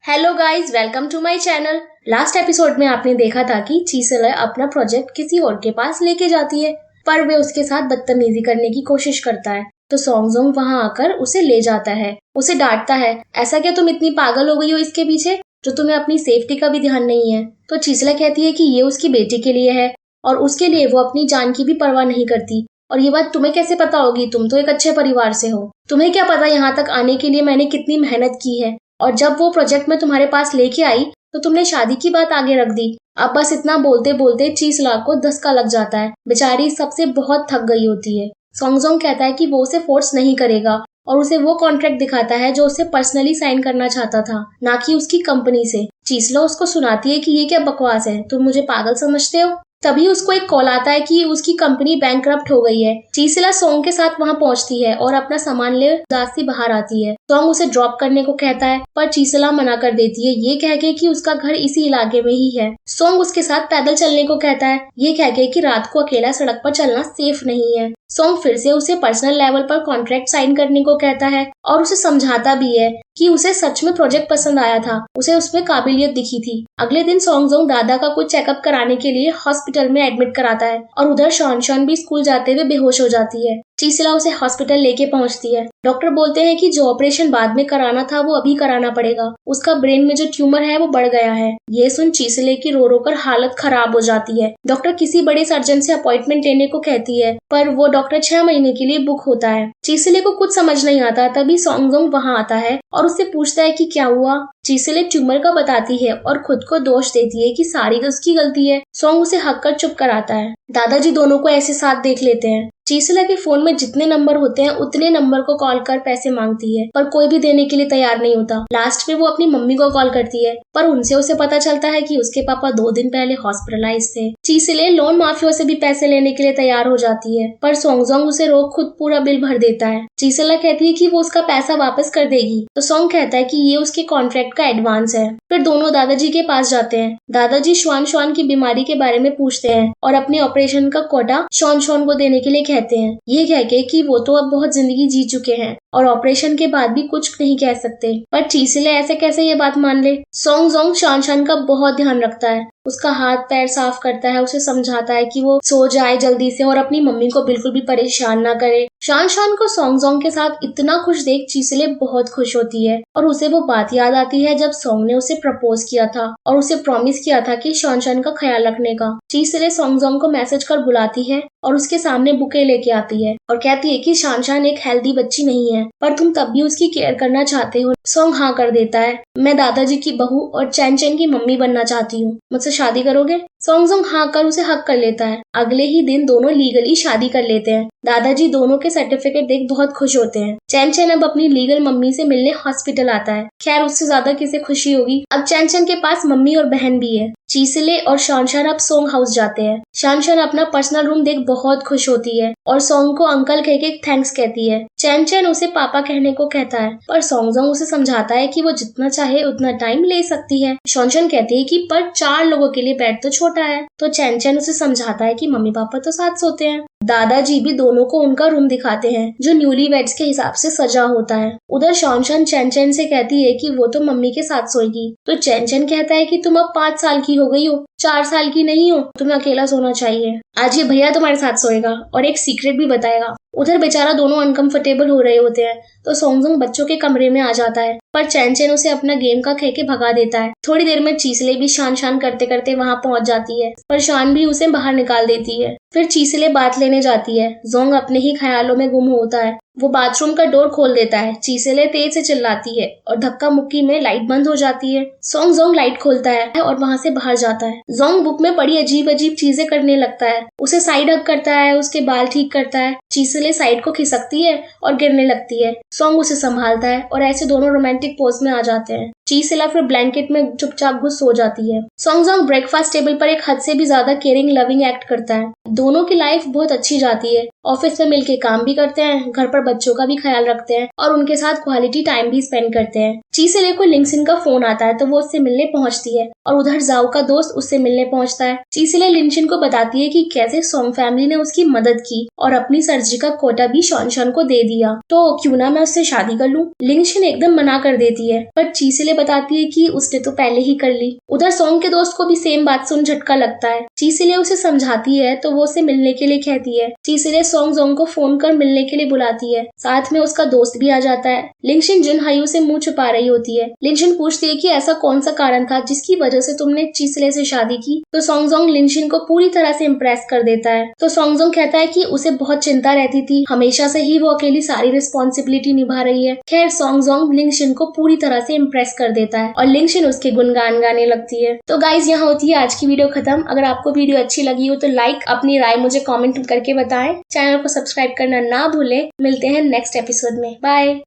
Hello guys, welcome to my channel. Last episode में आपने देखा था कि चीसले अपना प्रोजेक्ट किसी और के पास लेके जाती है, पर वे उसके साथ बदतमीजी करने की कोशिश करता है। तो सॉन्गजोंग वहां आकर उसे ले जाता है, उसे डांटता है, ऐसा क्या तुम इतनी पागल हो गई हो इसके पीछे, जो तुम्हें अपनी सेफ्टी का भी ध्यान नहीं है। तो चीसला कहती है कि ये उसकी बेटी के लिए है और उसके लिए वो अपनी जान की भी परवाह नहीं करती। और ये बात तुम्हें कैसे पता होगी, तुम तो एक अच्छे परिवार से हो। तुम्हें क्या पता यहाँ तक आने के लिए मैंने कितनी मेहनत की है, और जब वो प्रोजेक्ट में तुम्हारे पास लेके आई तो तुमने शादी की बात आगे रख दी। अब बस इतना बोलते बोलते चीसला को धक्का लग जाता है। बेचारी सबसे बहुत थक गई होती है। सॉन्गजोंग कहता है कि वो उसे फोर्स नहीं करेगा और उसे वो कॉन्ट्रैक्ट दिखाता है जो उसे पर्सनली साइन करना चाहता था, ना कि उसकी कंपनी से। चीसला उसको सुनाती है कि ये क्या बकवास है, तुम मुझे पागल समझते हो। तभी उसको एक कॉल आता है कि उसकी कंपनी बैंकरप्ट हो गई है। चीसला सोंग के साथ वहां पहुंचती है और अपना सामान ले उदासी बाहर आती है। सोंग उसे ड्रॉप करने को कहता है, पर चीसला मना कर देती है, ये कह के कि उसका घर इसी इलाके में ही है। सोंग उसके साथ पैदल चलने को कहता है, ये कह के कि रात को अकेला सड़क पर चलना सेफ नहीं है। सोंग फिर से उसे पर्सनल लेवल पर कॉन्ट्रैक्ट साइन करने को कहता है और उसे समझाता भी है कि उसे सच में प्रोजेक्ट पसंद आया था, उसे उसमें काबिलियत दिखी थी। अगले दिन सॉन्गजोंग दादा का कुछ चेकअप कराने के लिए हॉस्पिटल में एडमिट कराता है और उधर शॉन भी स्कूल जाते हुए बेहोश हो जाती है। चीसला उसे हॉस्पिटल लेके पहुंचती है। डॉक्टर बोलते हैं कि जो ऑपरेशन बाद में कराना था वो अभी कराना पड़ेगा, उसका ब्रेन में जो ट्यूमर है वो बढ़ गया है। ये सुन चीसले की रो रो कर हालत खराब हो जाती है। डॉक्टर किसी बड़े सर्जन से अपॉइंटमेंट लेने को कहती है, पर वो डॉक्टर 6 महीने के लिए बुक होता है। चीसले को कुछ समझ नहीं आता, तभी सॉन्गजोंग वहां आता है और उससे पूछता है कि क्या हुआ। चीसले ट्यूमर का बताती है और खुद को दोष देती है कि सारी तो उसकी गलती है। सॉन्ग उसे हक कर चुप कराता है। दादाजी दोनों को ऐसे साथ देख लेते हैं। चीसला के फोन में जितने नंबर होते हैं उतने नंबर को कॉल कर पैसे मांगती है, पर कोई भी देने के लिए तैयार नहीं होता। लास्ट में वो अपनी मम्मी को कॉल करती है, पर उनसे उसे पता चलता है कि उसके पापा 2 दिन पहले हॉस्पिटलाइज थे। चीसले लोन माफिया से भी पैसे लेने के लिए तैयार हो जाती है, पर सॉन्गजोंग उसे रोक खुद पूरा बिल भर देता है। चीसला कहती है कि वो उसका पैसा वापस कर देगी, तो सॉन्ग कहता है कि ये उसके कॉन्ट्रैक्ट का एडवांस है। फिर दोनों दादाजी के पास जाते हैं। दादाजी श्वान की बीमारी के बारे में पूछते हैं और अपने ऑपरेशन का कोटा शॉन को देने के लिए कहते हैं, ये कह के कि वो तो अब बहुत जिंदगी जी चुके हैं और ऑपरेशन के बाद भी कुछ नहीं कह सकते। पर चीसले ऐसे कैसे ये बात मान ले। सॉन्गजोंग शान का बहुत ध्यान रखता है, उसका हाथ पैर साफ करता है, उसे समझाता है कि वो सो जाए जल्दी से और अपनी मम्मी को बिल्कुल भी परेशान ना करे। शान को सॉन्गजोंग के साथ इतना खुश देख चीसले बहुत खुश होती है और उसे वो बात याद आती है जब सॉन्ग ने उसे प्रपोज किया था और उसे प्रॉमिस किया था कि शान का ख्याल रखने का। चीसले सॉन्गजोंग को मैसेज कर बुलाती है और उसके सामने बुके लेके आती है और कहती है कि शान एक हेल्दी बच्ची नहीं है, पर तुम तब भी उसकी केयर करना चाहते हो। सॉन्ग हाँ कर देता है, मैं दादाजी की बहू और चैन की मम्मी बनना चाहती हूँ, मुझसे शादी करोगे। सॉन्गजोंग हाँ कर उसे हक कर लेता है। अगले ही दिन दोनों लीगली शादी कर लेते हैं। दादाजी दोनों के सर्टिफिकेट देख बहुत खुश होते हैं। चैन अब अपनी लीगल मम्मी से मिलने हॉस्पिटल आता है। खैर उससे ज्यादा किसे खुशी होगी, अब चैन के पास मम्मी और बहन भी है। चीसले और शान अब सोंग हाउस जाते हैं। शान अपना पर्सनल रूम देख बहुत खुश होती है और सोंग को अंकल कह के थैंक्स कहती है। चैन उसे पापा कहने को कहता है, पर सॉन्गजोंग उसे समझाता है कि वो जितना चाहे उतना टाइम ले सकती है। शान कहती है कि पर 4 लोगों के लिए बेड तो छोटा है। तो चैन उसे समझाता है कि मम्मी पापा तो साथ सोते हैं। दादाजी भी दोनों को उनका रूम दिखाते हैं जो न्यूली वेड्स के हिसाब से सजा होता है। उधर शान चैन से कहती है कि वो तो मम्मी के साथ सोएगी। तो चैन कहता है कि तुम अब 5 साल की हो गई हो, 4 साल की नहीं हो, तुम्हें अकेला सोना चाहिए। आज ये भैया तुम्हारे साथ सोएगा और एक सीक्रेट भी बताएगा। उधर बेचारा दोनों अनकंफर्टेबल हो रहे होते हैं, तो सॉन्गजोंग बच्चों के कमरे में आ जाता है, पर चैन उसे अपना गेम का कह के भगा देता है। थोड़ी देर में चीसले भी शान करते करते वहां पहुंच जाती है, पर शान भी उसे बाहर निकाल देती है। फिर चीसले बात लेने जाती है। जोंग अपने ही ख्यालों में गुम होता है। वो बाथरूम का डोर खोल देता है। चीसले तेज से चिल्लाती है और धक्का मुक्की में लाइट बंद हो जाती है। जोंग लाइट खोलता है और वहां से बाहर जाता है। जोंग बुक में बड़ी अजीब चीजें करने लगता है। उसे साइड हग करता है, उसके बाल ठीक करता है। चीसले साइड को खिसकती है और गिरने लगती है। सोंग उसे संभालता है और ऐसे दोनों रोमांटिक पोज में आ जाते हैं। चीसला फिर ब्लैंकेट में चुपचाप घुस सो जाती है। सॉन्गजोंग ब्रेकफास्ट टेबल पर एक हद से भी ज्यादा केयरिंग लविंग एक्ट करता है। दोनों की लाइफ बहुत अच्छी जाती है। ऑफिस में मिलके काम भी करते हैं, घर पर बच्चों का भी ख्याल रखते हैं और उनके साथ क्वालिटी टाइम भी स्पेंड करते हैं। चीसले को लिंगसिन का फोन आता है तो वो उससे मिलने पहुंचती है और उधर जाओ का दोस्त उससे मिलने पहुंचता है। चीसले लिंगशिन को बताती है कि कैसे सोंग फैमिली ने उसकी मदद की और अपनी सर्जरी का कोटा भी शॉन को दे दिया, तो क्यों ना मैं उससे शादी कर लूं। लिंगशिन एकदम मना कर देती है, पर चीसले बताती है कि उसने तो पहले ही कर ली। उधर सॉन्ग के दोस्त को भी सेम बात सुन झटका लगता है। चीसिले उसे समझाती है तो वो उसे मिलने के लिए कहती है। चीसिले सॉन्ग को फोन कर मिलने के लिए बुलाती है। साथ में उसका दोस्त भी आ जाता है। लिंगशिन जुनहायू से मुंह छुपा रही होती है। लिंगशिन पूछती है कि ऐसा कौन सा कारण था जिसकी वजह से तुमने चीसिले से शादी की। तो सॉन्ग लिंगशिन को पूरी तरह से इम्प्रेस कर देता है। तो सॉन्ग कहता है कि उसे बहुत चिंता रहती थी, हमेशा से ही वो अकेली सारी रिस्पॉन्सिबिलिटी निभा रही है। खैर सॉन्ग लिंगशिन को पूरी तरह से इम्प्रेस कर देता है और लिंगशिन उसके गुणगान गाने लगती है। तो गाइज यहाँ होती है आज की वीडियो खत्म। अगर आपको वीडियो अच्छी लगी हो तो लाइक, अपनी राय मुझे कमेंट करके बताएं। चैनल को सब्सक्राइब करना ना भूलें। मिलते हैं नेक्स्ट एपिसोड में। बाय।